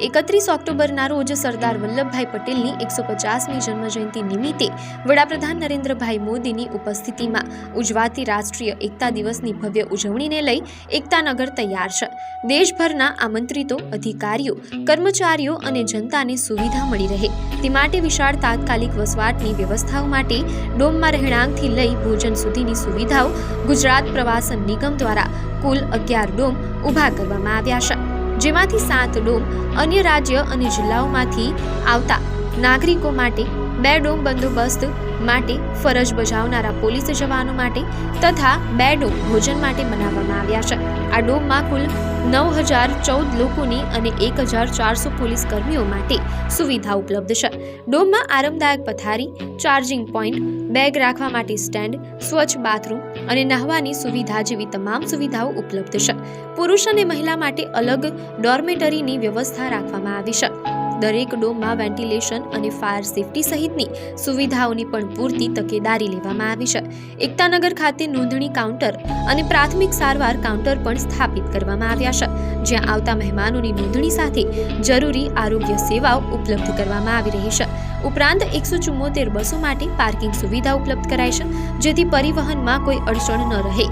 31 ઓક્ટોબરના રોજ સરદાર વલ્લભભાઈ પટેલની 150મી જન્મજયંતિ નિમિત્તે વડાપ્રધાન નરેન્દ્રભાઈ મોદીની ઉપસ્થિતિમાં ઉજવાતી રાષ્ટ્રીય એકતા દિવસની ભવ્ય ઉજવણીને લઈ એકતાનગર તૈયાર છે। દેશભરના આમંત્રિતો, અધિકારીઓ, કર્મચારીઓ અને જનતાને સુવિધા મળી રહે તે માટે વિશાળ તાત્કાલિક વસવાટની વ્યવસ્થાઓ માટે ડોમમાં રહેણાંકથી લઈ ભોજન સુધીની સુવિધાઓ ગુજરાત પ્રવાસન નિગમ દ્વારા કુલ 11 ડોમ ઊભા કરવામાં આવ્યા છે, જેમાંથી 7 ડોમ અન્ય રાજ્ય અને જિલ્લાઓમાંથી આવતા નાગરિકો માટે, 2 ડોમ બંદોબસ્ત માટે ફરજ બજાવનારા પોલીસ જવાનો માટે તથા 2 ડોમ ભોજન માટે બનાવવામાં આવ્યા છે। આ ડોમમાં કુલ 9014 લોકોની અને 1400 પોલીસ કર્મીઓ માટે સુવિધા ઉપલબ્ધ છે। ડોમમાં આરામદાયક પથારી, ચાર્જિંગ પોઈન્ટ, બેગ રાખવા માટે સ્ટેન્ડ, સ્વચ્છ બાથરૂમ અને નહાવાની સુવિધા જેવી તમામ સુવિધાઓ ઉપલબ્ધ છે। પુરુષ અને મહિલા માટે અલગ ડોર્મેટરીની વ્યવસ્થા રાખવામાં આવી છે। દરેક ડોમમાં વેન્ટિલેશન અને ફાયર સેફટી સહિતની સુવિધાઓની પણ પૂરતી તકેદારી લેવામાં આવી છે। એકતાનગર ખાતે નોંધણી કાઉન્ટર અને પ્રાથમિક સારવાર કાઉન્ટર પણ સ્થાપિત કરવામાં આવ્યા છે, જ્યાં આવતા મહેમાનોની નોંધણી સાથે જરૂરી આરોગ્ય સેવાઓ ઉપલબ્ધ કરવામાં આવી રહી છે। ઉપરાંત 174 બસો માટે પાર્કિંગ સુવિધા ઉપલબ્ધ કરાઈ છે, જેથી પરિવહનમાં કોઈ અડચણ ન રહે